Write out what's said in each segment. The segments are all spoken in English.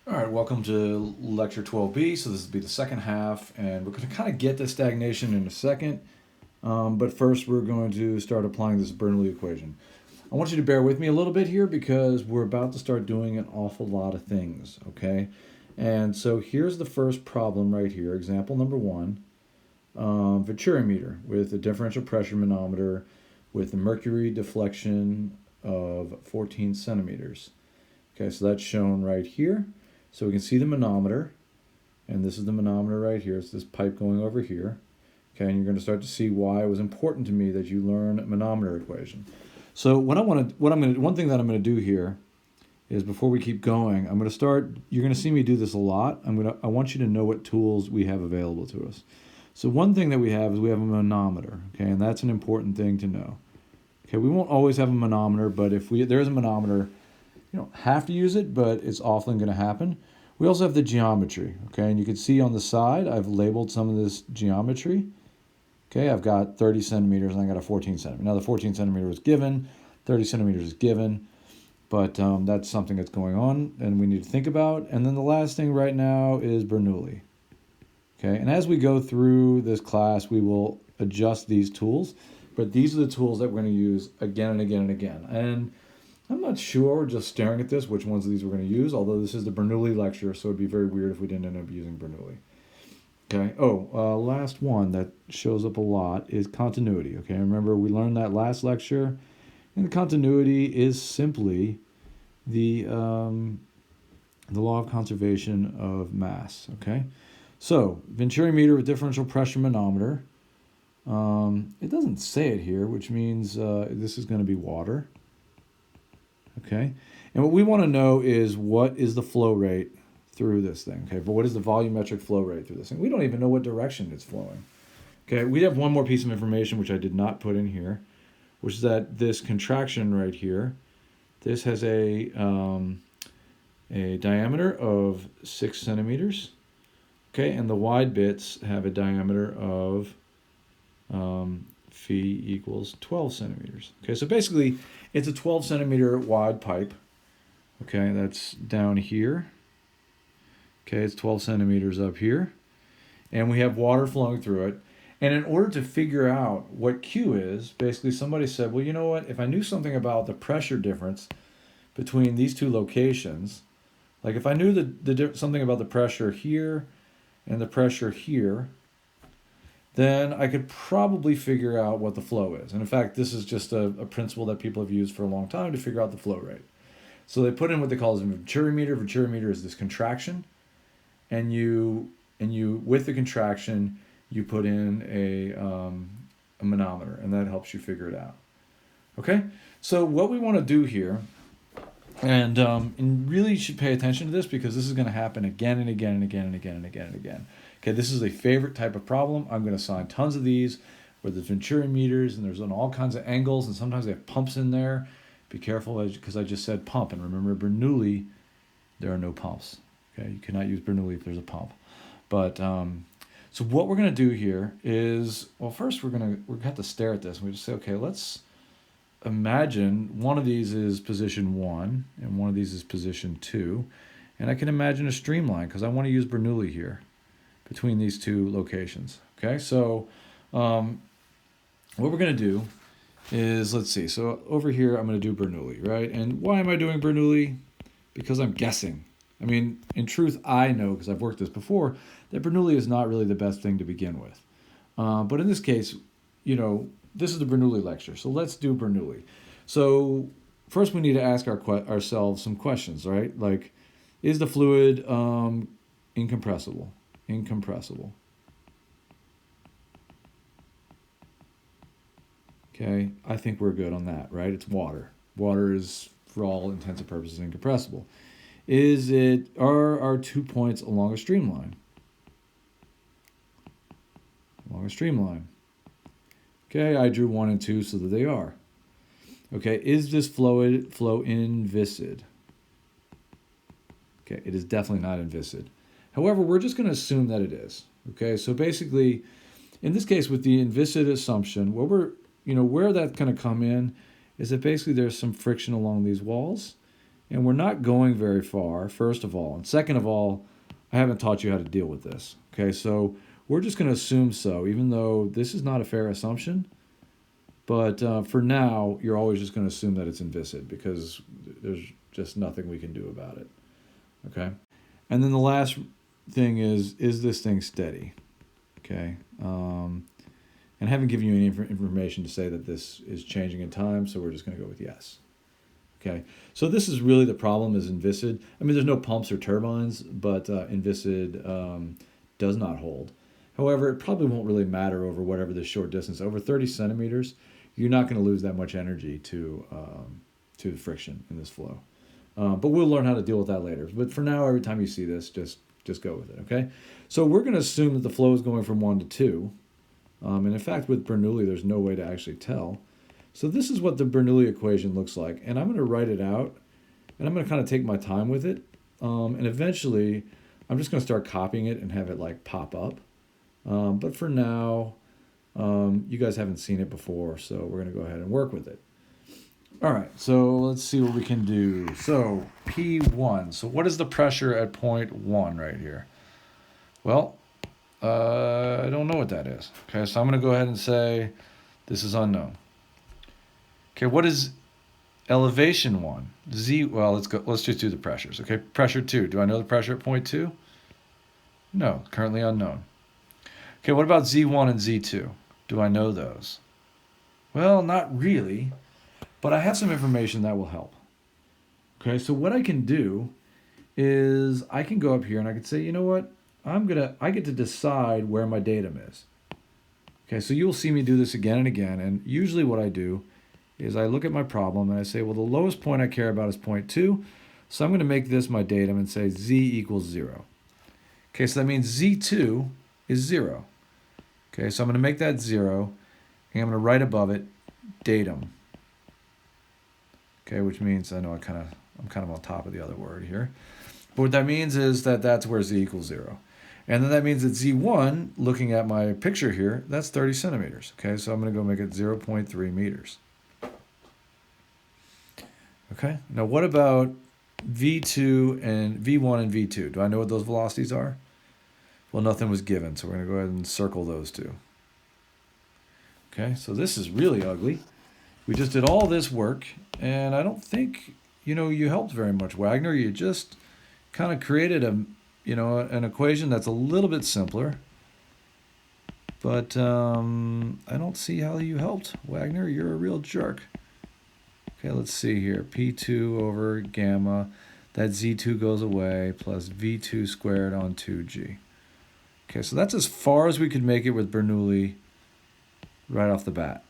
All right, welcome to lecture 12b. So this will be the second half, and we're going to kind of get to stagnation in a second. But first, we're going to start applying this Bernoulli equation. I want you to bear with me a little bit here because we're about to start doing an awful lot of things, okay? And so here's the first problem right here, example number one, Venturimeter with a differential pressure manometer with a mercury deflection of 14 centimeters. Okay, so that's shown right here. So we can see the manometer, and this is the manometer right here. It's this pipe going over here. Okay, and you're going to start to see why it was important to me that you learn a manometer equation. So one thing that I'm going to do here is before we keep going, I'm going to start. You're going to see me do this a lot. I want you to know what tools we have available to us. So one thing that we have is we have a manometer. Okay, and that's an important thing to know. Okay, we won't always have a manometer, but if there's a manometer, you don't have to use it, but it's often going to happen. We also have the geometry, okay? And you can see on the side, I've labeled some of this geometry. Okay, I've got 30 centimeters and I got a 14 centimeter. Now the 14 centimeter was given, 30 centimeters is given, but that's something that's going on and we need to think about. And then the last thing right now is Bernoulli. Okay, and as we go through this class, we will adjust these tools, but these are the tools that we're going to use again and again and again. And I'm not sure, just staring at this, which ones of these we're going to use, although this is the Bernoulli lecture, so it'd be very weird if we didn't end up using Bernoulli. Okay, last one that shows up a lot is continuity. Okay, remember we learned that last lecture, and the continuity is simply the law of conservation of mass. Okay, so Venturimeter with differential pressure manometer. It doesn't say it here, which means this is going to be water. Okay, and what we want to know is what is the flow rate through this thing. Okay, but what is the volumetric flow rate through this thing? We don't even know what direction it's flowing. Okay, we have one more piece of information which I did not put in here, which is that this contraction right here, this has a diameter of 6 centimeters. Okay, and the wide bits have a diameter of phi equals 12 centimeters. Okay, so basically it's a 12 centimeter wide pipe. Okay, that's down here. Okay, it's 12 centimeters up here. And we have water flowing through it. And in order to figure out what Q is, basically somebody said, well, you know what? If I knew something about the pressure difference between these two locations, like if I knew something about the pressure here and the pressure here, then I could probably figure out what the flow is. And in fact, this is just a principle that people have used for a long time to figure out the flow rate. So they put in what they call a Venturimeter. Venturimeter is this contraction, and you with the contraction you put in a manometer, and that helps you figure it out. Okay, so what we want to do here, and really you should pay attention to this because this is going to happen again and again and again and again and again and again. Okay, this is a favorite type of problem. I'm going to assign tons of these where there's Venturimeters and there's on all kinds of angles, and sometimes they have pumps in there. Be careful because I just said pump, and remember Bernoulli, there are no pumps. Okay, you cannot use Bernoulli if there's a pump. But so what we're going to do here is, well, first we're going to have to stare at this and we just say, okay, let's imagine one of these is position 1 and one of these is position 2, and I can imagine a streamline because I want to use Bernoulli here between these two locations. Okay, so what we're going to do is, let's see, so over here I'm going to do Bernoulli, right? And why am I doing Bernoulli? Because I'm guessing. I mean, in truth, I know, because I've worked this before, that Bernoulli is not really the best thing to begin with. But in this case, this is the Bernoulli lecture, so let's do Bernoulli. So first we need to ask ourselves some questions, right? Like, is the fluid incompressible? Incompressible. Okay, I think we're good on that, right? It's water. Water is, for all intents and purposes, incompressible. Are our 2 points along a streamline? Along a streamline. Okay, I drew 1 and 2 so that they are. Okay, is this flow inviscid? Okay, it is definitely not inviscid. However, we're just going to assume that it is. Okay, so basically, in this case, with the inviscid assumption, where that's going to come in is that basically there's some friction along these walls, And we're not going very far, first of all. And second of all, I haven't taught you how to deal with this. Okay, so we're just going to assume so, even though this is not a fair assumption. But for now, you're always just going to assume that it's inviscid because there's just nothing we can do about it. Okay? And then the last thing is this thing steady? Okay? And I haven't given you any information to say that this is changing in time, so we're just going to go with yes. Okay, so this is really the problem is inviscid. I mean, there's no pumps or turbines, but inviscid does not hold. However, it probably won't really matter over whatever the short distance. Over 30 centimeters, you're not going to lose that much energy to the friction in this flow. But we'll learn how to deal with that later. But for now, every time you see this, just go with it, okay? So we're going to assume that the flow is going from 1 to 2. And in fact, with Bernoulli, there's no way to actually tell. So this is what the Bernoulli equation looks like. And I'm going to write it out. And I'm going to kind of take my time with it. And eventually, I'm just going to start copying it and have it like pop up. But for now, you guys haven't seen it before. So we're going to go ahead and work with it. All right, so let's see what we can do. So P1. So what is the pressure at point 1 right here? Well, I don't know what that is. Okay, so I'm going to go ahead and say this is unknown. Okay, what is elevation 1? Z, well, let's just do the pressures. Okay, pressure 2. Do I know the pressure at point 2? No, currently unknown. Okay, what about Z1 and Z2? Do I know those? Well, not really, but I have some information that will help. Okay, so what I can do is I can go up here and I can say, you know what? I get to decide where my datum is. Okay, so you'll see me do this again and again, and usually what I do is I look at my problem and I say, well, the lowest point I care about is point 2, so I'm going to make this my datum and say Z equals 0. Okay, so that means Z2 is 0. Okay, so I'm going to make that 0, and I'm going to write above it datum. Okay, which means I'm kind of on top of the other word here. But what that means is that that's where Z equals 0. And then that means that Z1, looking at my picture here, that's 30 centimeters. Okay, so I'm going to go make it 0.3 meters. Okay, now what about V2 and V1 and V2? Do I know what those velocities are? Well, nothing was given, so we're going to go ahead and circle those two. Okay, so this is really ugly. We just did all this work, and I don't think, you helped very much, Wagner. You just kind of created an equation that's a little bit simpler. But I don't see how you helped, Wagner. You're a real jerk. Okay, let's see here. P2 over gamma. That Z2 goes away, plus V2 squared on 2G. Okay, so that's as far as we could make it with Bernoulli right off the bat.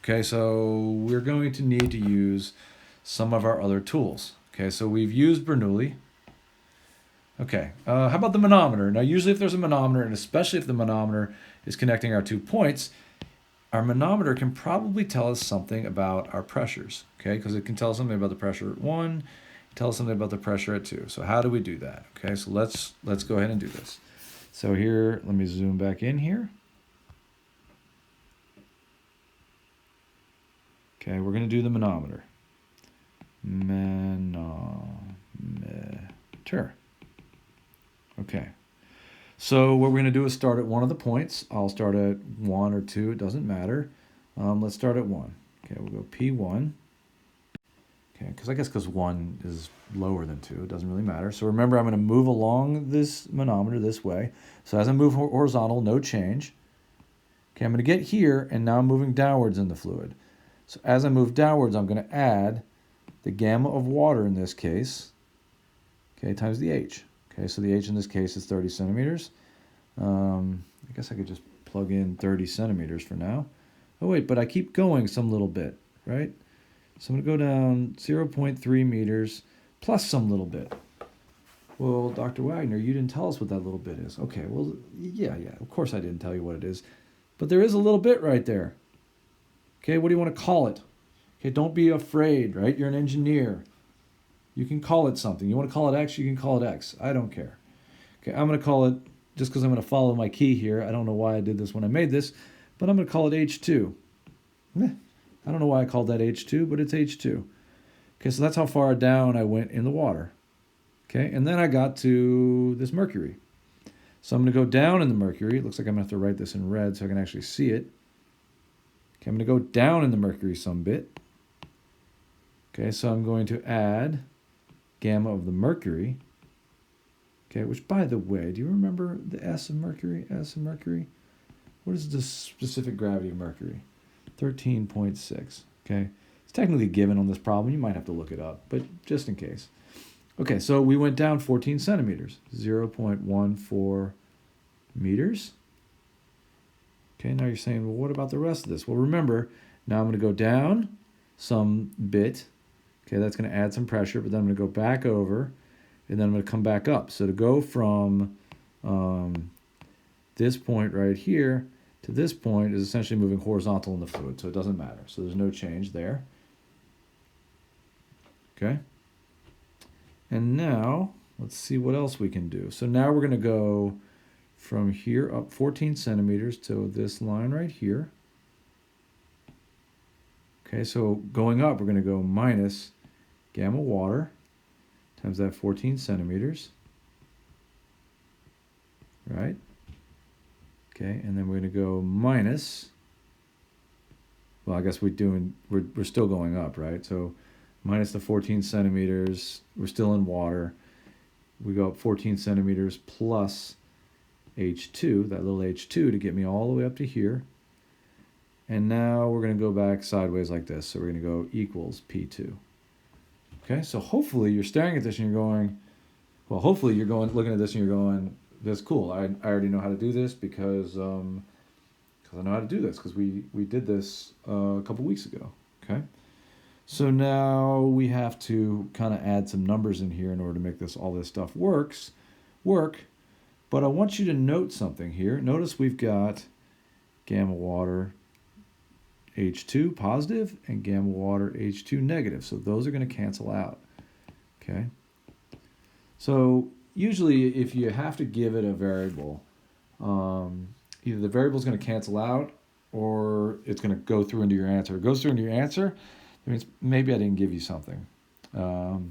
Okay, so we're going to need to use some of our other tools. Okay, so we've used Bernoulli. Okay, how about the manometer? Now, usually if there's a manometer, and especially if the manometer is connecting our 2 points, our manometer can probably tell us something about our pressures, okay? Because it can tell us something about the pressure at 1, tell us something about the pressure at 2. So how do we do that? Okay, so let's go ahead and do this. So here, let me zoom back in here. Okay, we're going to do the manometer. Manometer. Okay. So what we're going to do is start at one of the points. I'll start at 1 or 2. It doesn't matter. Let's start at 1. Okay, we'll go P1. Okay, because 1 is lower than 2. It doesn't really matter. So remember, I'm going to move along this manometer this way. So as I move horizontal, no change. Okay, I'm going to get here, and now I'm moving downwards in the fluid. So as I move downwards, I'm going to add the gamma of water in this case, okay, times the H. Okay, so the H in this case is 30 centimeters. I guess I could just plug in 30 centimeters for now. Oh, wait, but I keep going some little bit, right? So I'm going to go down 0.3 meters plus some little bit. Well, Dr. Wagner, you didn't tell us what that little bit is. Okay, well, yeah, of course I didn't tell you what it is. But there is a little bit right there. Okay, what do you want to call it? Okay, don't be afraid, right? You're an engineer. You can call it something. You want to call it X, you can call it X. I don't care. Okay, I'm going to call it, just because I'm going to follow my key here, I don't know why I did this when I made this, but I'm going to call it H2. I don't know why I called that H2, but it's H2. Okay, so that's how far down I went in the water. Okay, and then I got to this mercury. So I'm going to go down in the mercury. It looks like I'm going to have to write this in red so I can actually see it. Okay, I'm going to go down in the mercury some bit. Okay, so I'm going to add gamma of the mercury. Okay, which, by the way, do you remember the S of mercury? S of mercury? What is the specific gravity of mercury? 13.6. Okay, it's technically given on this problem. You might have to look it up, but just in case. Okay, so we went down 14 centimeters, 0.14 meters. Okay, now you're saying, well, what about the rest of this? Well, remember, now I'm going to go down some bit. Okay, that's going to add some pressure, but then I'm going to go back over, and then I'm going to come back up. So to go from this point right here to this point is essentially moving horizontal in the fluid, so it doesn't matter. So there's no change there. Okay. And now, let's see what else we can do. So now we're going to go from here up 14 centimeters to this line right here. Okay, so going up, we're going to go minus gamma water times that 14 centimeters. Right? Okay, and then we're going to go minus, well, I guess we're still going up, right? So minus the 14 centimeters, we're still in water. We go up 14 centimeters plus H2, that little H2 to get me all the way up to here. And now we're going to go back sideways like this. So we're going to go equals P2. Okay, so hopefully you're staring at this and you're going, well, hopefully you're going, looking at this and you're going, that's cool. I already know how to do this because I know how to do this because we did this a couple weeks ago. Okay. So now we have to kind of add some numbers in here in order to make all this stuff work. But I want you to note something here. Notice we've got gamma water H2 positive and gamma water H2 negative. So those are going to cancel out. Okay. So usually if you have to give it a variable, either the variable is going to cancel out or it's going to go through into your answer. If it goes through into your answer, it means maybe I didn't give you something, but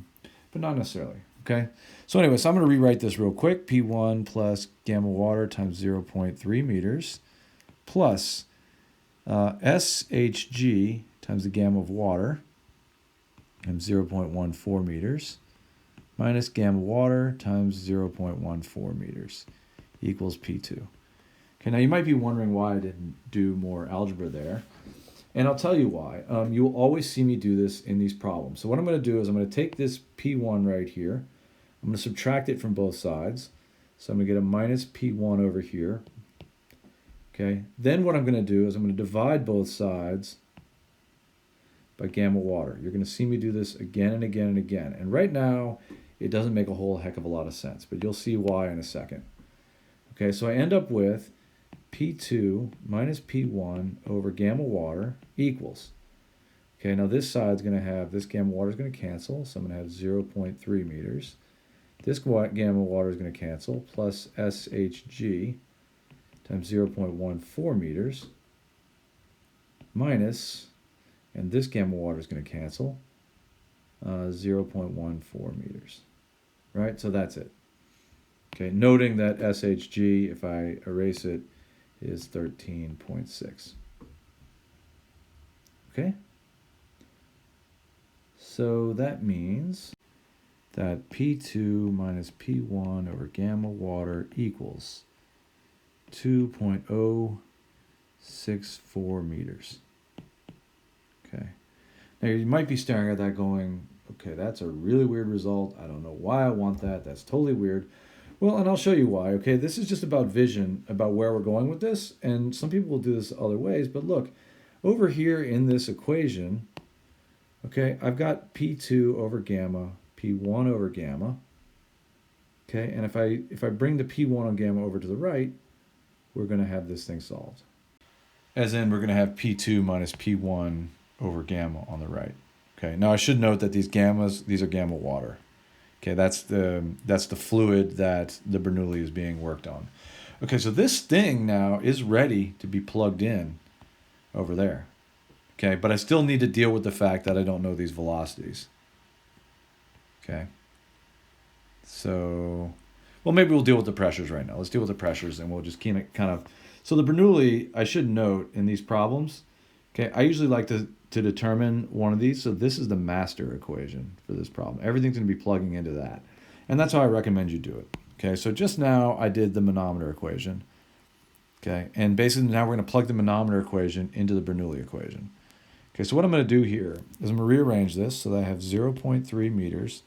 not necessarily. Okay. So anyway, so I'm going to rewrite this real quick. P1 plus gamma water times 0.3 meters plus SHG times the gamma of water times 0.14 meters minus gamma water times 0.14 meters equals P2. Okay, now you might be wondering why I didn't do more algebra there. And I'll tell you why. You will always see me do this in these problems. So what I'm going to do is I'm going to take this P1 right here. I'm going to subtract it from both sides. So I'm going to get a minus P1 over here. Okay. Then what I'm going to do is I'm going to divide both sides by gamma water. You're going to see me do this again and again and again. And right now, it doesn't make a whole heck of a lot of sense, but you'll see why in a second. Okay, so I end up with P2 minus P1 over gamma water equals. Okay, now this side's going to have, this gamma water is going to cancel, so I'm going to have 0.3 meters. This gamma water is going to cancel, plus SHG times 0.14 meters, minus, and this gamma water is going to cancel, 0.14 meters. Right, so that's it. Okay, noting that SHG, if I erase it, is 13.6. Okay? So that means that P2 minus P1 over gamma water equals 2.064 meters. Okay. Now you might be staring at that going, okay, that's a really weird result. I don't know why I want that. That's totally weird. Well, and I'll show you why. Okay, this is just about vision, about where we're going with this. And some people will do this other ways. But look, over here in this equation, okay, I've got P2 over gamma, P1 over gamma. Okay, and if I bring the P1 on gamma over to the right, we're going to have this thing solved. As in, we're going to have P2 minus P1 over gamma on the right. Okay, now I should note that these are gamma water. Okay, that's the fluid that the Bernoulli is being worked on. Okay, so this thing now is ready to be plugged in over there. Okay, but I still need to deal with the fact that I don't know these velocities. Okay. So, well, maybe we'll deal with the pressures right now. Let's deal with the pressures and we'll just kind of. So the Bernoulli, I should note in these problems, okay, I usually like to determine one of these. So this is the master equation for this problem. Everything's going to be plugging into that. And that's how I recommend you do it. Okay, so just now I did the manometer equation. Okay, and basically now we're going to plug the manometer equation into the Bernoulli equation. Okay, so what I'm going to do here is I'm going to rearrange this so that I have 0.3 meters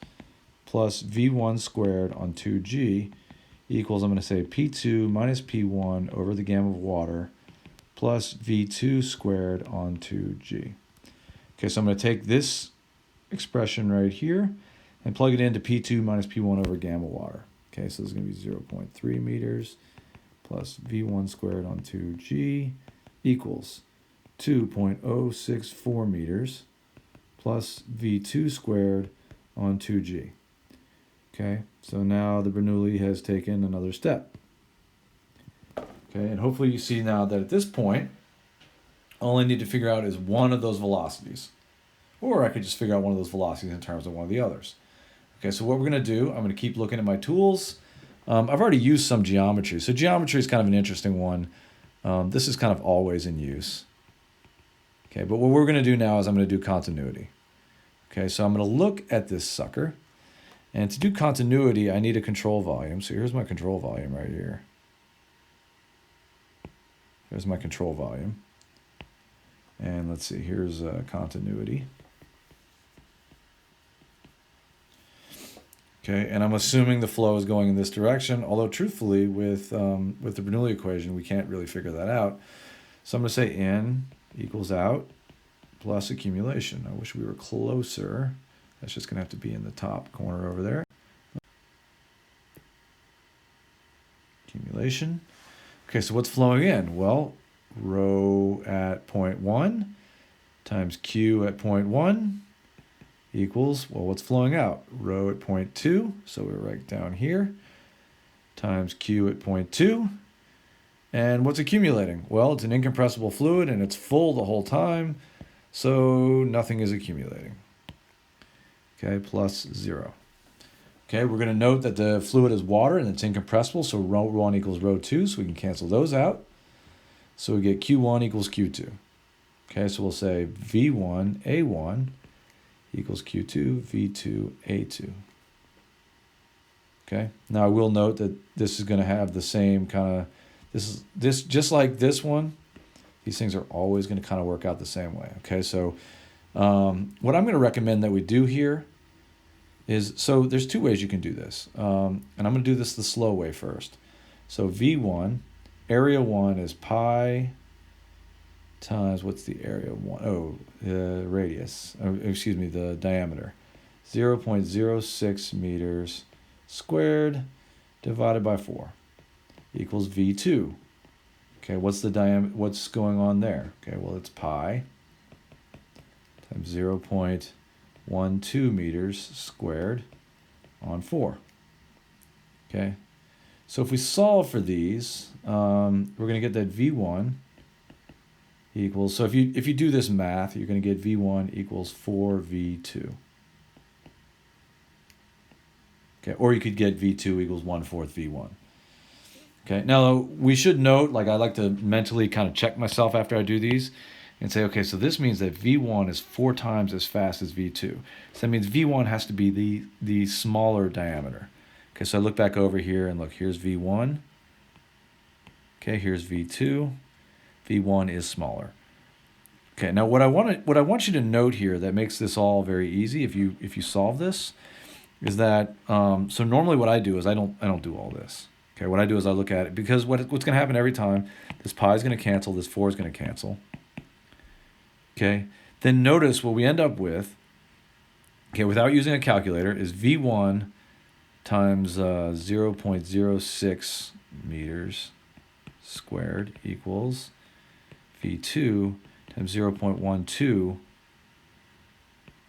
plus V1 squared on 2G equals, I'm going to say P2 minus P1 over the gamma of water plus V2 squared on 2G. Okay, so I'm going to take this expression right here and plug it into P2 minus P1 over gamma water. Okay, so this is going to be 0.3 meters plus V1 squared on 2G equals 2.064 meters plus V2 squared on 2G. Okay, so now the Bernoulli has taken another step. Okay, and hopefully you see now that at this point, all I need to figure out is one of those velocities. Or I could just figure out one of those velocities in terms of one of the others. Okay, so what we're going to do, I'm going to keep looking at my tools. I've already used some geometry. So geometry is kind of an interesting one. This is kind of always in use. Okay, but what we're going to do now is I'm going to do continuity. Okay, so I'm going to look at this sucker. And to do continuity, I need a control volume. So here's my control volume right here. Here's my control volume. And let's see, here's continuity. Okay, and I'm assuming the flow is going in this direction, although truthfully with the Bernoulli equation, we can't really figure that out. So I'm going to say in equals out plus accumulation. I wish we were closer. That's just going to have to be in the top corner over there. Accumulation. Okay, so what's flowing in? Well, rho at 0.1 times Q at 0.1 equals, well, what's flowing out? Rho at 0.2, so we're right down here, times Q at 0.2. And what's accumulating? Well, it's an incompressible fluid and it's full the whole time, so nothing is accumulating. Okay, plus 0. Okay, we're going to note that the fluid is water and it's incompressible, so rho1 equals rho2, so we can cancel those out. So we get Q1 equals Q2. Okay, so we'll say V1 A1 equals Q2 V2 A2. Okay, now I will note that this is going to have the same kind of, this just like this one, these things are always going to kind of work out the same way. Okay, so what I'm going to recommend that we do here is, so there's two ways you can do this. And I'm going to do this the slow way first. So V1, area 1 is pi times, what's the area 1? Oh, the radius, excuse me, the diameter. 0.06 meters squared divided by 4 equals V2. Okay, what's the diameter? What's going on there? Okay, well, it's pi times 0.12 meters squared on 4. Okay, so if we solve for these, we're going to get that V1 equals, so if you do this math, you're going to get V1 equals 4V2. Okay, or you could get V2 equals 1/4 V1. Okay, now we should note, like I like to mentally kind of check myself after I do these and say, okay, so this means that V1 is 4 times as fast as V2. So that means V1 has to be the smaller diameter. Okay, so I look back over here and look, here's V1. Okay, here's V2. V1 is smaller. Okay, now what I want you to note here that makes this all very easy if you solve this is that so normally what I do is I don't do all this. Okay, what I do is I look at it because what's going to happen every time, this pi is going to cancel, this 4 is going to cancel. Okay, then notice what we end up with, okay, without using a calculator, is V1 times 0.06 meters squared equals V2 times 0.12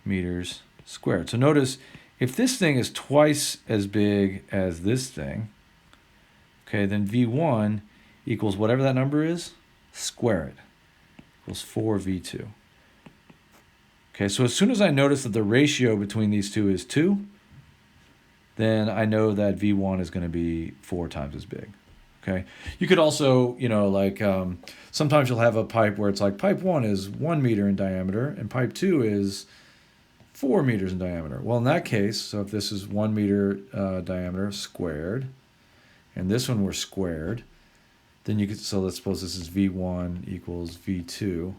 meters squared. So notice, if this thing is twice as big as this thing, okay, then V1 equals whatever that number is, square it, equals 4V2. Okay, so as soon as I notice that the ratio between these two is 2, then I know that V1 is going to be 4 times as big. Okay. You could also, like sometimes you'll have a pipe where it's like pipe 1 is 1 meter in diameter and pipe 2 is 4 meters in diameter. Well, in that case, so if this is 1 meter diameter squared, and this one were squared, then you could, so let's suppose this is V1 equals V2.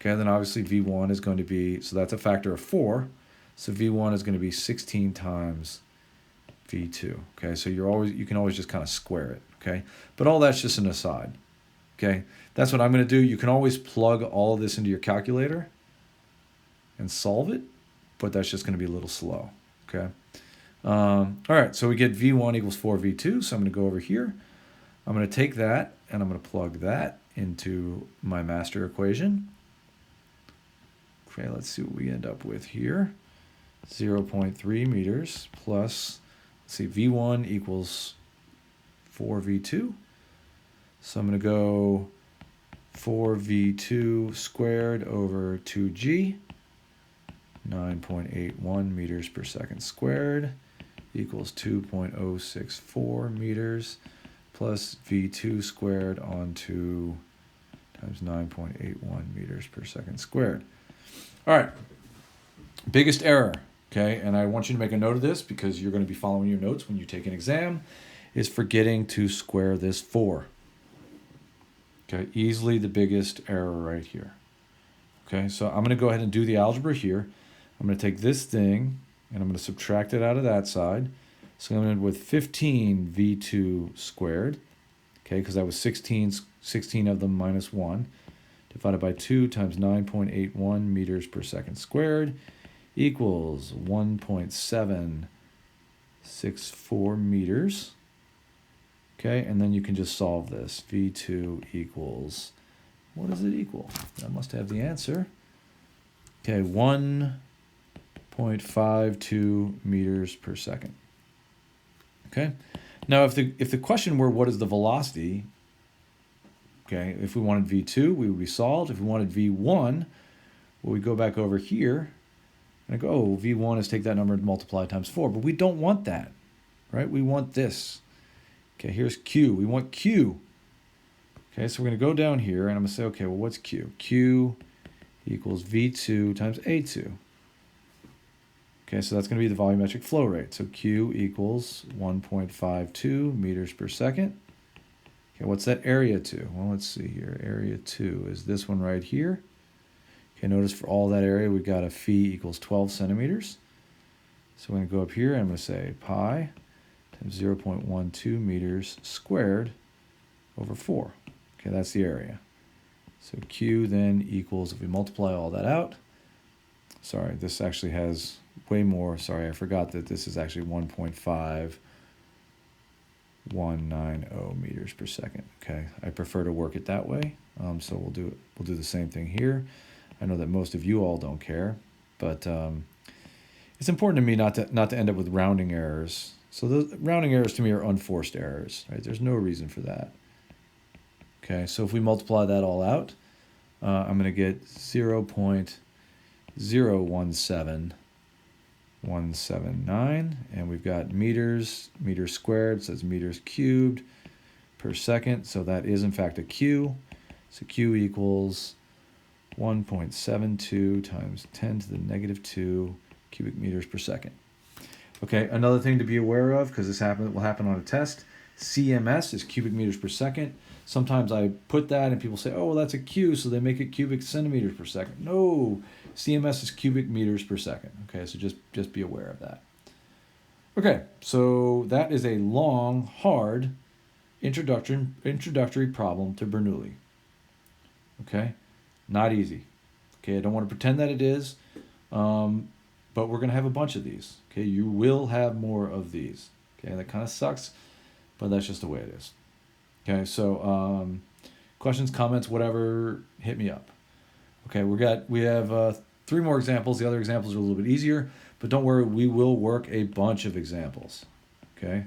Okay, then obviously V1 is going to be, so that's a factor of 4. So V1 is going to be 16 times V2. Okay, so you can always just kind of square it. Okay, but all that's just an aside. Okay, that's what I'm going to do. You can always plug all of this into your calculator and solve it, but that's just going to be a little slow. Okay. All right, so we get V1 equals 4V2. So I'm going to go over here. I'm going to take that and I'm going to plug that into my master equation. Okay, let's see what we end up with here. 0.3 meters plus, let's see, V1 equals 4V2. So I'm going to go 4V2 squared over 2G, 9.81 meters per second squared, equals 2.064 meters plus V2 squared onto times 9.81 meters per second squared. All right, biggest error, okay, and I want you to make a note of this because you're going to be following your notes when you take an exam, is forgetting to square this 4. Okay, easily the biggest error right here. Okay, so I'm going to go ahead and do the algebra here. I'm going to take this thing and I'm going to subtract it out of that side. So I'm going to end with 15 V2 squared, okay, because that was 16 of them minus 1, divided by 2 times 9.81 meters per second squared equals 1.764 meters. Okay, and then you can just solve this. V2 equals, what does it equal? I must have the answer. Okay, 1.52 meters per second. Okay, now if the question were what is the velocity, okay, if we wanted V2, we would be solved. If we wanted V1, well, we go back over here and I go, oh, V1 is take that number and multiply times 4, but we don't want that, right? We want this. Okay, here's Q. We want Q. Okay, so we're going to go down here and I'm going to say, okay, well, what's Q? Q equals V2 times A2. Okay, so that's going to be the volumetric flow rate. So Q equals 1.52 meters per second. Okay, what's that area 2? Well, let's see here. Area 2 is this one right here. Okay, notice for all that area, we've got a phi equals 12 centimeters. So we're going to go up here and I'm going to say pi times 0.12 meters squared over 4. Okay, that's the area. So Q then equals, if we multiply all that out, sorry, this actually has way more. Sorry, I forgot that this is actually 1.5190 meters per second. Okay, I prefer to work it that way. So we'll do the same thing here. I know that most of you all don't care, but it's important to me not to end up with rounding errors. So the rounding errors to me are unforced errors, right? There's no reason for that. Okay, so if we multiply that all out, I'm going to get 0.017179, and we've got meters squared, so it's meters cubed per second, so that is in fact a Q. So Q equals 1.72 times 10 to the negative 2 cubic meters per second. Okay, another thing to be aware of, because this will happen on a test, CMS is cubic meters per second. Sometimes I put that and people say, oh, well, that's a Q, so they make it cubic centimeters per second. No, CMS is cubic meters per second. Okay, so just be aware of that. Okay, so that is a long, hard introductory problem to Bernoulli. Okay, not easy. Okay, I don't want to pretend that it is, but we're going to have a bunch of these. Okay, you will have more of these. Okay, that kind of sucks, but that's just the way it is. Okay, so questions, comments, whatever, hit me up. Okay, we have 3 more examples. The other examples are a little bit easier, but don't worry, we will work a bunch of examples. Okay.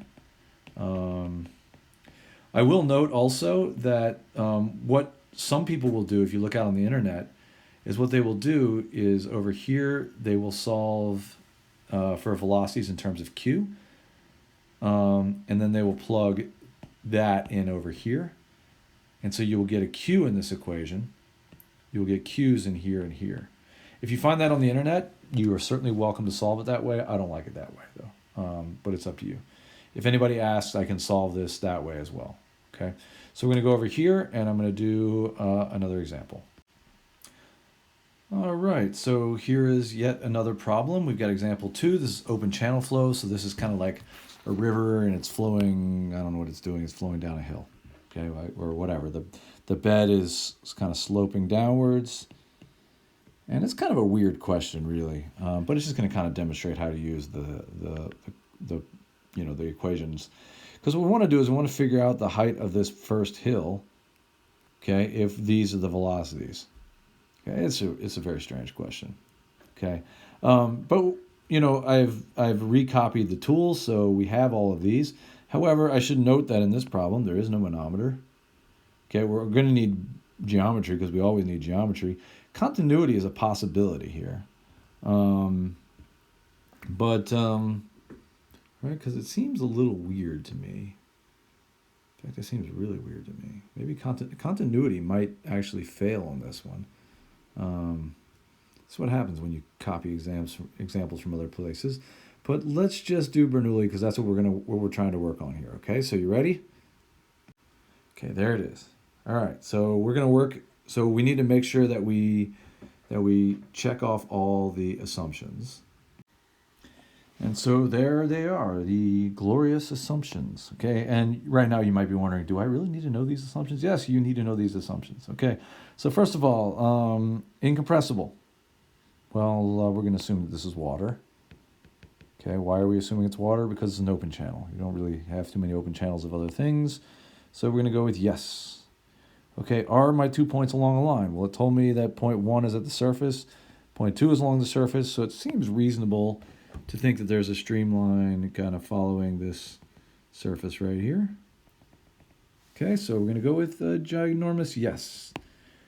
I will note also that what some people will do, if you look out on the internet, is what they will do is over here they will solve for velocities in terms of Q. and then they will plug that in over here. And so you will get a Q in this equation. You will get Q's in here and here. If you find that on the internet, you are certainly welcome to solve it that way. I don't like it that way, though, but it's up to you. If anybody asks, I can solve this that way as well. Okay, so we're going to go over here, and I'm going to do another example. All right, so here is yet another problem. We've got example 2. This is open channel flow, so this is kind of like a river, and it's flowing, I don't know what it's doing, it's flowing down a hill, okay, or whatever. The bed is kind of sloping downwards, and it's kind of a weird question, really, but it's just going to kind of demonstrate how to use the equations. Because what we want to do is we want to figure out the height of this first hill, okay, if these are the velocities. Okay, it's a very strange question. Okay, but I've recopied the tools, so we have all of these. However, I should note that in this problem there is no manometer. Okay, we're going to need geometry because we always need geometry. Continuity is a possibility here, right? Because it seems a little weird to me. In fact, it seems really weird to me. Maybe continuity might actually fail on this one. That's what happens when you copy examples from other places. But let's just do Bernoulli because that's what we're trying to work on here. Okay, so you ready? Okay, there it is. All right, so we're gonna work. So we need to make sure that we check off all the assumptions. And so there they are, the glorious assumptions. Okay, and right now you might be wondering, do I really need to know these assumptions? Yes, you need to know these assumptions. Okay, so first of all, incompressible. Well, we're going to assume that this is water. Okay, why are we assuming it's water? Because it's an open channel. You don't really have too many open channels of other things. So we're going to go with yes. Okay, are my 2 points along a line? Well, it told me that point 1 is at the surface, point 2 is along the surface, so it seems reasonable to think that there's a streamline kind of following this surface right here. Okay, so we're going to go with ginormous yes.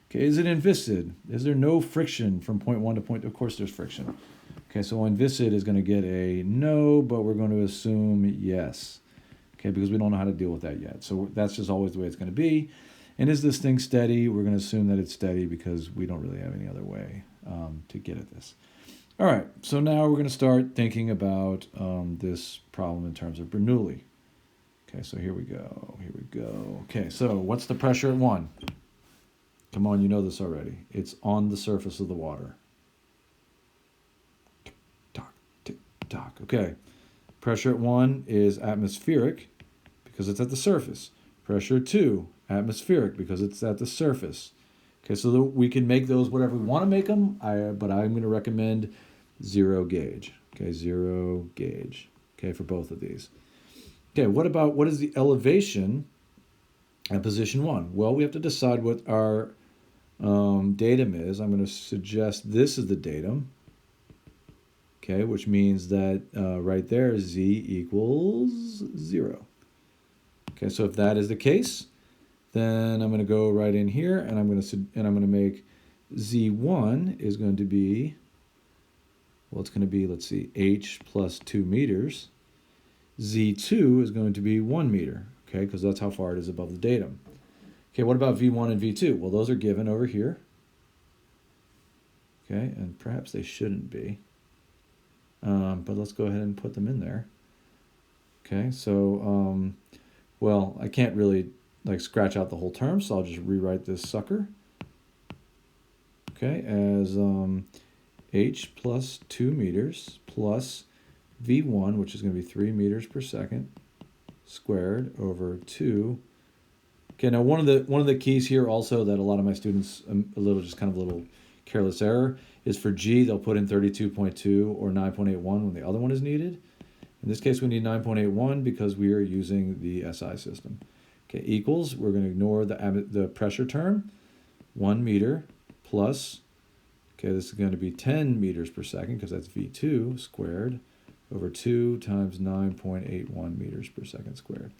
Okay, is it inviscid? Is there no friction from point 1 to point 2? Of course there's friction. Okay, so inviscid is going to get a no, but we're going to assume yes. Okay, because we don't know how to deal with that yet. So that's just always the way it's going to be. And is this thing steady? We're going to assume that it's steady because we don't really have any other way to get at this. All right, so now we're going to start thinking about this problem in terms of Bernoulli. Okay, so here we go. Okay, so what's the pressure at 1? Come on, you know this already. It's on the surface of the water. Tick, tock, tick, tock. Okay, pressure at 1 is atmospheric because it's at the surface. Pressure 2, atmospheric because it's at the surface. Okay, so we can make those whatever we want to make them, but I'm going to recommend 0 gauge. Okay, 0 gauge. Okay, for both of these. Okay, what is the elevation at position 1? Well, we have to decide what our datum is. I'm going to suggest this is the datum. Okay, which means that right there, z equals 0. Okay, so if that is the case, then I'm going to go right in here, and I'm going to make z1 is going to be, well, it's going to be, let's see, h plus 2 meters. z2 is going to be 1 meter, okay, because that's how far it is above the datum. Okay, what about v1 and v2? Well, those are given over here. Okay, and perhaps they shouldn't be. But let's go ahead and put them in there. Okay, so, well, I can't really scratch out the whole term, so I'll just rewrite this sucker. Okay, as h plus 2 meters plus v1, which is going to be 3 meters per second, squared over 2. Okay, now one of the keys here also that a lot of my students, a little careless error, is for G, they'll put in 32.2 or 9.81 when the other one is needed. In this case, we need 9.81 because we are using the SI system. Okay, equals, we're going to ignore the pressure term, 1 meter plus, okay, this is going to be 10 meters per second because that's V2 squared over 2 times 9.81 meters per second squared.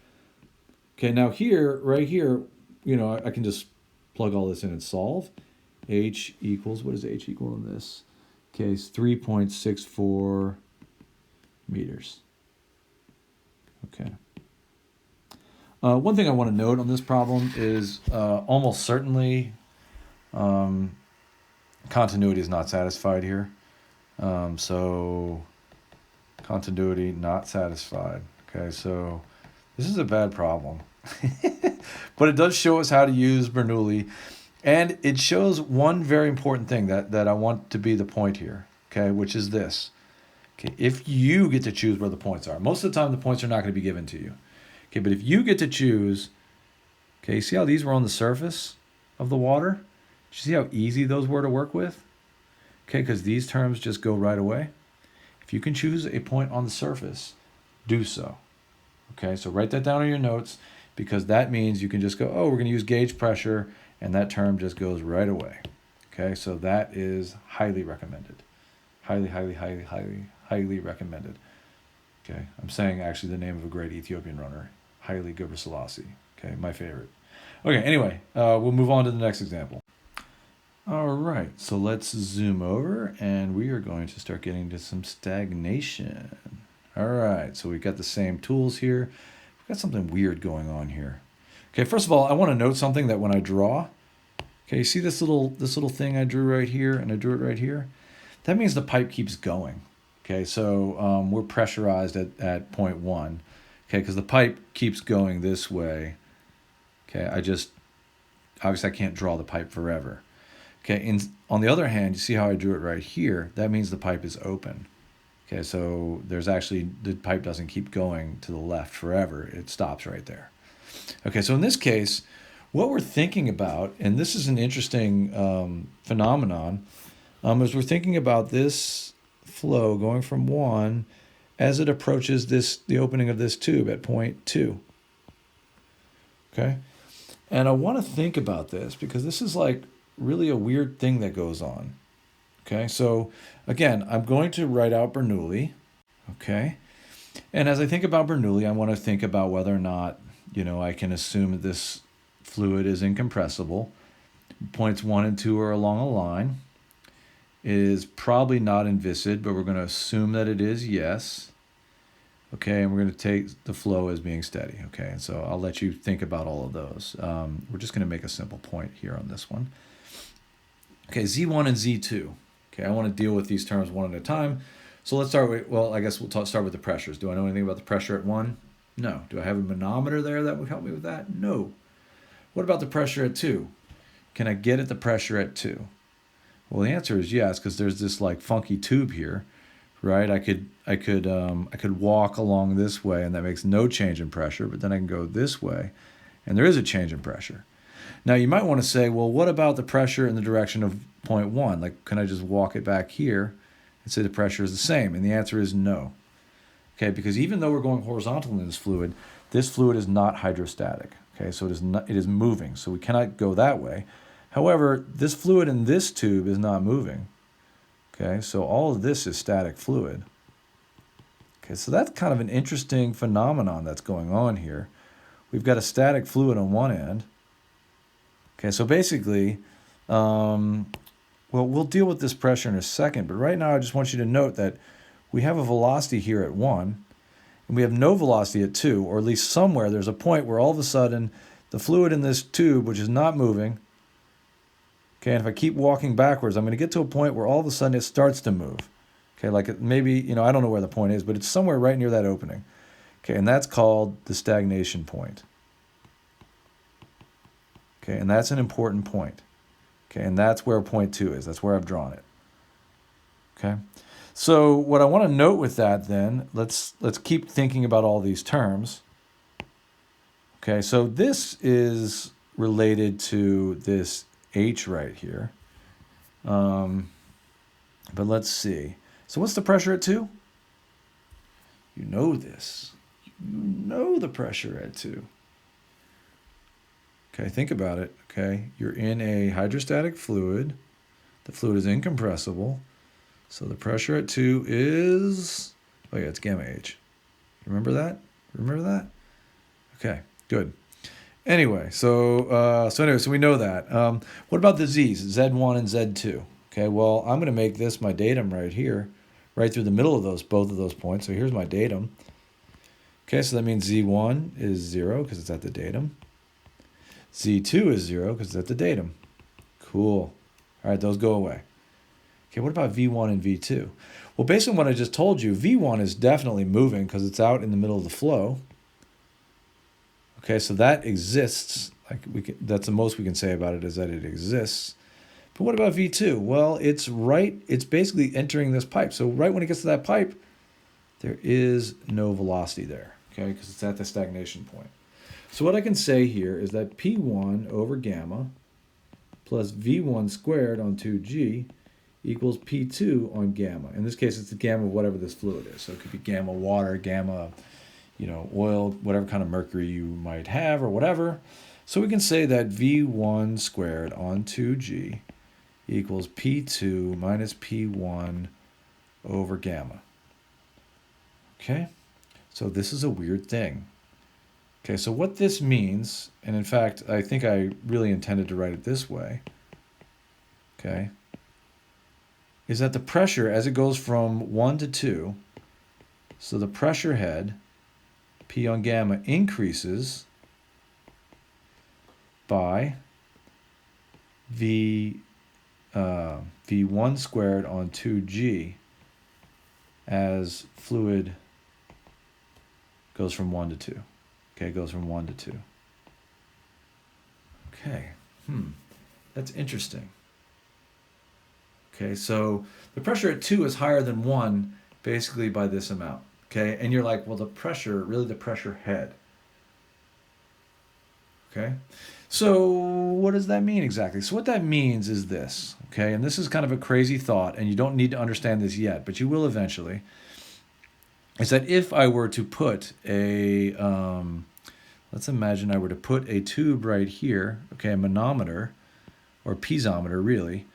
Okay, now right here, I can just plug all this in and solve. H equals, what does H equal in this case? 3.64 meters. Okay. One thing I want to note on this problem is almost certainly continuity is not satisfied here. So continuity not satisfied. Okay, so this is a bad problem. But it does show us how to use Bernoulli. And it shows one very important thing that I want to be the point here, okay, which is this. Okay, if you get to choose where the points are, most of the time the points are not going to be given to you. Okay, but if you get to choose, okay, see how these were on the surface of the water? Did you see how easy those were to work with? Okay, because these terms just go right away. If you can choose a point on the surface, do so. Okay, so write that down in your notes, because that means you can just go, oh, we're going to use gauge pressure, and that term just goes right away. Okay, so that is highly recommended. Highly, highly, highly, highly, highly recommended. Okay, I'm saying actually the name of a great Ethiopian runner, Haile Gebrselassie. Okay, my favorite. Okay, anyway, we'll move on to the next example. All right, so let's zoom over, and we are going to start getting to some stagnation. All right, so we've got the same tools here. We've got something weird going on here. Okay, first of all, I want to note something that when I draw, okay, see this little thing I drew right here, and I drew it right here? That means the pipe keeps going. Okay, so we're pressurized at point 1. Okay, because the pipe keeps going this way. Okay, obviously I can't draw the pipe forever. Okay, on the other hand, you see how I drew it right here? That means the pipe is open. Okay, so the pipe doesn't keep going to the left forever. It stops right there. Okay, so in this case, what we're thinking about, and this is an interesting phenomenon, is we're thinking about this flow going from 1 as it approaches the opening of this tube at point 2. Okay, and I want to think about this because this is like really a weird thing that goes on. Okay, so again, I'm going to write out Bernoulli. Okay, and as I think about Bernoulli, I want to think about whether or not, I can assume that this fluid is incompressible. Points 1 and 2 are along a line. It is probably not inviscid, but we're going to assume that it is, yes. Okay, and we're going to take the flow as being steady. Okay, and so I'll let you think about all of those. We're just going to make a simple point here on this one. Okay, Z1 and Z2. Okay, I want to deal with these terms one at a time. So let's start with, I guess we'll start with the pressures. Do I know anything about the pressure at 1? No. Do I have a manometer there that would help me with that? No. What about the pressure at 2? Can I get at the pressure at 2? Well, the answer is yes, because there's this like funky tube here, right? I could walk along this way, and that makes no change in pressure, but then I can go this way, and there is a change in pressure. Now, you might want to say, well, what about the pressure in the direction of point 1? Like, can I just walk it back here and say the pressure is the same? And the answer is no. Okay, because even though we're going horizontal in this fluid is not hydrostatic. Okay, so it is moving, so we cannot go that way. However, this fluid in this tube is not moving. Okay, so all of this is static fluid. Okay, so that's kind of an interesting phenomenon that's going on here. We've got a static fluid on one end. Okay, so basically, we'll deal with this pressure in a second, but right now I just want you to note that we have a velocity here at 1, and we have no velocity at 2, or at least somewhere there's a point where all of a sudden the fluid in this tube, which is not moving, okay, and if I keep walking backwards, I'm going to get to a point where all of a sudden it starts to move. Okay, like maybe, I don't know where the point is, but it's somewhere right near that opening. Okay, and that's called the stagnation point. Okay, and that's an important point. Okay, and that's where point 2 is. That's where I've drawn it. Okay, so what I want to note with that then, let's keep thinking about all these terms. Okay, so this is related to this H right here. But let's see. So what's the pressure at 2? You know this. You know the pressure at 2. Okay, think about it. Okay, you're in a hydrostatic fluid. The fluid is incompressible. So the pressure at 2 is, oh yeah, it's gamma H. Remember that? Remember that? Okay, good. Anyway, so we know that. What about the Z's, Z1 and Z2? Okay, well, I'm going to make this my datum right here, right through the middle of both of those points. So here's my datum. Okay, so that means Z1 is 0 because it's at the datum. Z2 is 0 because it's at the datum. Cool. All right, those go away. Okay, what about V1 and V2? Well, based on what I just told you, V1 is definitely moving because it's out in the middle of the flow. Okay, so that exists. That's the most we can say about it, is that it exists. But what about V2? Well, it's basically entering this pipe. So right when it gets to that pipe, there is no velocity there, okay, because it's at the stagnation point. So what I can say here is that P1 over gamma plus V1 squared on 2G equals P2 on gamma. In this case, it's the gamma of whatever this fluid is. So it could be gamma water, gamma, oil, whatever kind of mercury you might have or whatever. So we can say that V1 squared on 2G equals P2 minus P1 over gamma. Okay, so this is a weird thing. Okay, so what this means, and in fact, I think I really intended to write it this way, okay, is that the pressure, as it goes from 1 to 2, so the pressure head, P on gamma, increases by V1 squared on 2G as fluid goes from 1 to 2. Okay, it goes from 1 to 2. Okay, that's interesting. Okay, so the pressure at 2 is higher than 1 basically by this amount. Okay, and you're like, well, the pressure, really the pressure head. Okay, so what does that mean exactly? So what that means is this, okay, and this is kind of a crazy thought, and you don't need to understand this yet, but you will eventually, is that if I were to put a, let's imagine I were to put a tube right here, okay, a manometer, or piezometer really,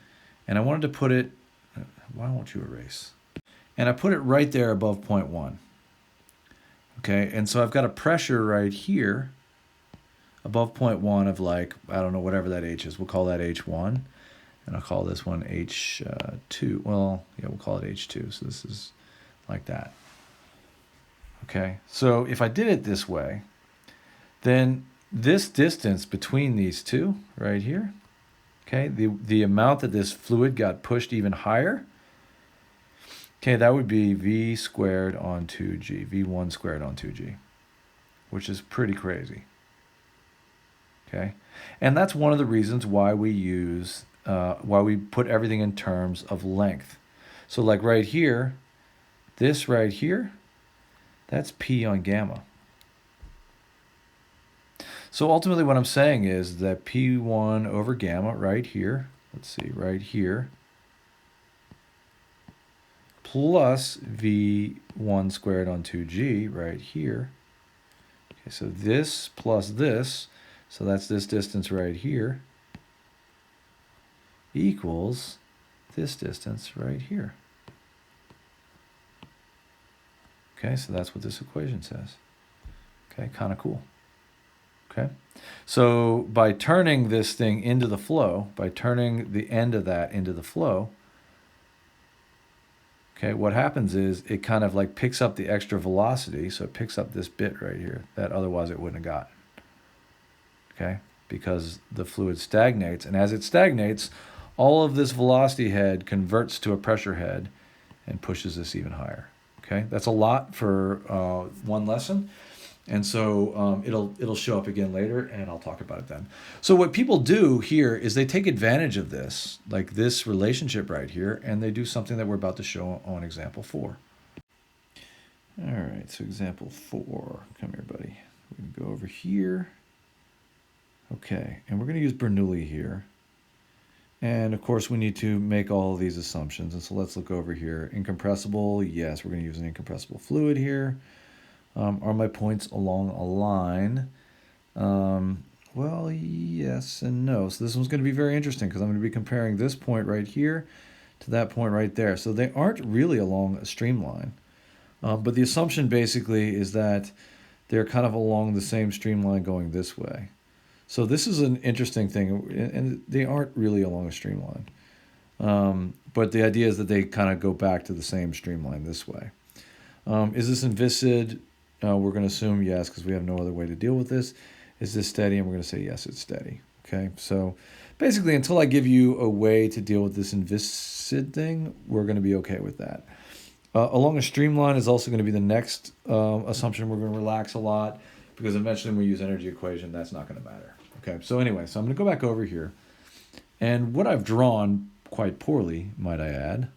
and I wanted to put it, why won't you erase? And I put it right there above 0.1. Okay, and so I've got a pressure right here above 0.1 of like, I don't know, whatever that H is. We'll call that H1, and I'll call this one H2. Well, yeah, we'll call it H2, so this is like that. Okay, so if I did it this way, then this distance between these two right here, okay, the amount that this fluid got pushed even higher, okay, that would be V squared on 2G, V1 squared on 2G, which is pretty crazy. Okay, and that's one of the reasons why we use, why we put everything in terms of length. So like right here, this right here, that's P on gamma. So ultimately what I'm saying is that P1 over gamma right here, let's see, right here, plus V1 squared on 2G right here. Okay, so this plus this, so that's this distance right here, equals this distance right here. Okay, so that's what this equation says. Okay, kind of cool. Okay, so by turning this thing into the flow, by turning the end of that into the flow, okay, what happens is it kind of like picks up the extra velocity, so it picks up this bit right here that otherwise it wouldn't have gotten. Okay, because the fluid stagnates, and as it stagnates, all of this velocity head converts to a pressure head and pushes this even higher. Okay, that's a lot for one lesson. And so it'll show up again later, and I'll talk about it then. So what people do here is they take advantage of this, like this relationship right here, and they do something that we're about to show on example 4. All right, so example 4. Come here, buddy. We're going to go over here. Okay, and we're going to use Bernoulli here. And of course, we need to make all of these assumptions. And so let's look over here. Incompressible, yes, we're going to use an incompressible fluid here. Are my points along a line? Well, yes and no. So this one's going to be very interesting because I'm going to be comparing this point right here to that point right there. So they aren't really along a streamline. But the assumption basically is that they're kind of along the same streamline going this way. So this is an interesting thing, and they aren't really along a streamline. But the idea is that they kind of go back to the same streamline this way. Is this inviscid? we're going to assume yes, because we have no other way to deal with this. Is this steady? And we're going to say yes, it's steady. Okay, so basically until I give you a way to deal with this inviscid thing, we're going to be okay with that. Along a streamline is also going to be the next assumption. We're going to relax a lot, because eventually when we use energy equation, that's not going to matter. Okay, so anyway, so I'm going to go back over here. And what I've drawn, quite poorly, might I add,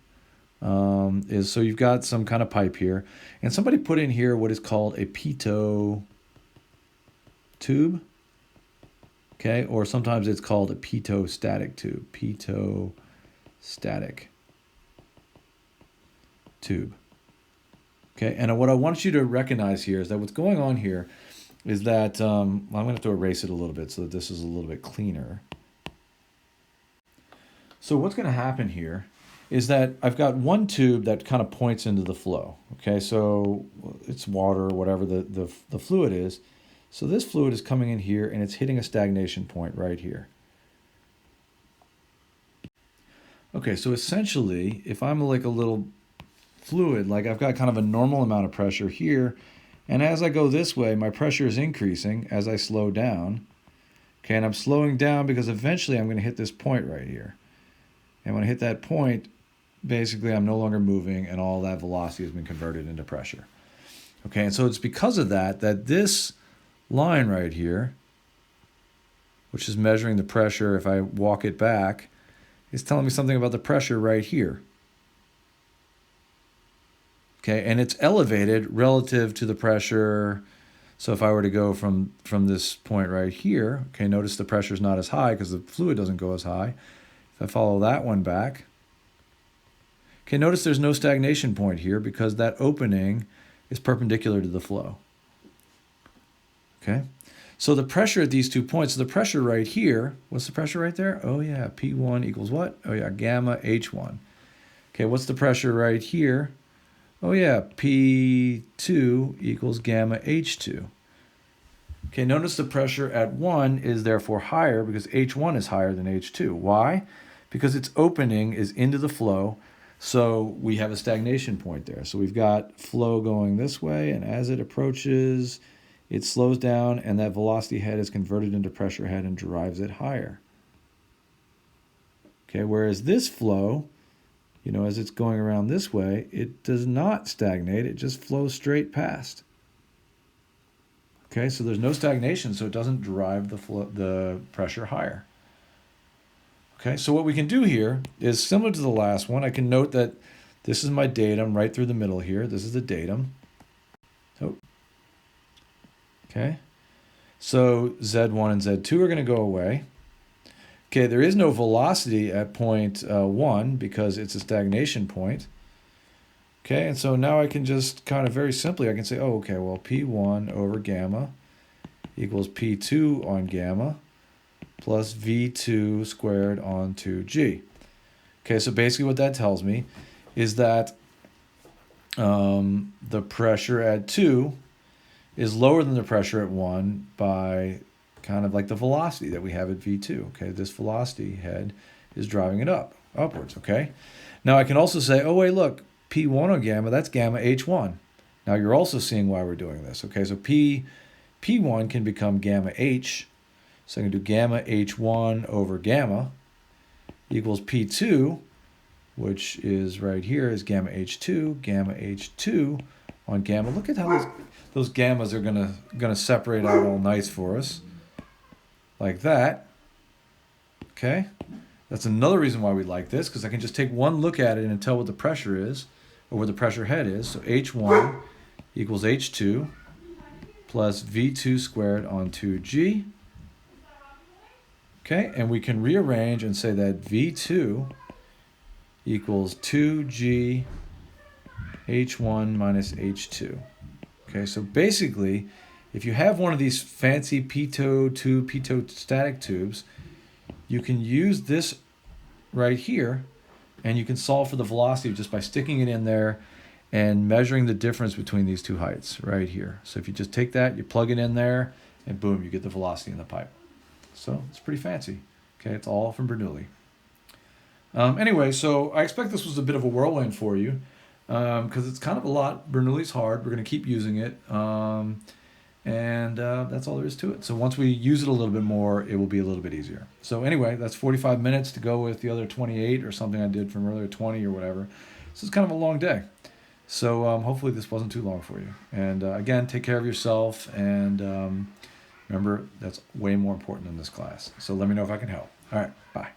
is so you've got some kind of pipe here. And somebody put in here what is called a pitot tube. Okay, or sometimes it's called a pitot-static tube. Pitot-static tube. Okay, and what I want you to recognize here is that what's going on here is that, I'm going to have to erase it a little bit so that this is a little bit cleaner. So what's going to happen here is that I've got one tube that kind of points into the flow. Okay, so it's water or whatever the fluid is. So this fluid is coming in here and it's hitting a stagnation point right here. Okay, so essentially, if I'm like a little fluid, like I've got kind of a normal amount of pressure here, and as I go this way, my pressure is increasing as I slow down. Okay, and I'm slowing down because eventually I'm going to hit this point right here. And when I hit that point, basically I'm no longer moving and all that velocity has been converted into pressure. Okay, and so it's because of that this line right here, which is measuring the pressure, if I walk it back, is telling me something about the pressure right here. Okay, and it's elevated relative to the pressure. So if I were to go from this point right here, okay, notice the pressure is not as high because the fluid doesn't go as high. If I follow that one back, okay, notice there's no stagnation point here because that opening is perpendicular to the flow. Okay, so the pressure at these 2 points, so the pressure right here, what's the pressure right there? Oh yeah, P1 equals what? Oh yeah, gamma H1. Okay, what's the pressure right here? Oh yeah, P2 equals gamma H2. Okay, notice the pressure at 1 is therefore higher because H1 is higher than H2. Why? Because its opening is into the flow, so we have a stagnation point there. So we've got flow going this way, and as it approaches, it slows down, and that velocity head is converted into pressure head and drives it higher. Okay, whereas this flow, you know, as it's going around this way, it does not stagnate, it just flows straight past. Okay, so there's no stagnation, so it doesn't drive the pressure higher. Okay, so what we can do here is similar to the last one. I can note that this is my datum right through the middle here. This is the datum. So, okay, so Z1 and Z2 are going to go away. Okay, there is no velocity at point 1 because it's a stagnation point. Okay, and so now I can just kind of very simply, I can say, oh, okay, well, P1 over gamma equals P2 on gamma plus V2 squared on 2G. Okay, so basically what that tells me is that the pressure at 2 is lower than the pressure at 1 by kind of like the velocity that we have at V2. Okay, this velocity head is driving it upwards, okay? Now I can also say, oh wait, look, P1 on gamma, that's gamma H1. Now you're also seeing why we're doing this, okay? So P1 can become gamma H, so I can do gamma H1 over gamma equals P2, which is right here, is gamma H2 on gamma. Look at how those gammas are gonna separate out all nice for us. Like that. Okay, that's another reason why we like this, because I can just take one look at it and tell what the pressure is, or where the pressure head is. So H1 equals H2 plus V2 squared on 2G. Okay, and we can rearrange and say that V2 equals 2G H1 minus H2. Okay, so basically, if you have one of these fancy pitot-static tubes, you can use this right here, and you can solve for the velocity just by sticking it in there and measuring the difference between these two heights right here. So if you just take that, you plug it in there, and boom, you get the velocity in the pipe. So it's pretty fancy. Okay, it's all from Bernoulli. Anyway, so I expect this was a bit of a whirlwind for you. because it's kind of a lot. Bernoulli's hard. We're going to keep using it. And that's all there is to it. So once we use it a little bit more, it will be a little bit easier. So anyway, that's 45 minutes to go with the other 28 or something I did from earlier, 20 or whatever. So it's kind of a long day. So hopefully this wasn't too long for you. And again, take care of yourself. And remember, that's way more important in this class. So let me know if I can help. All right, bye.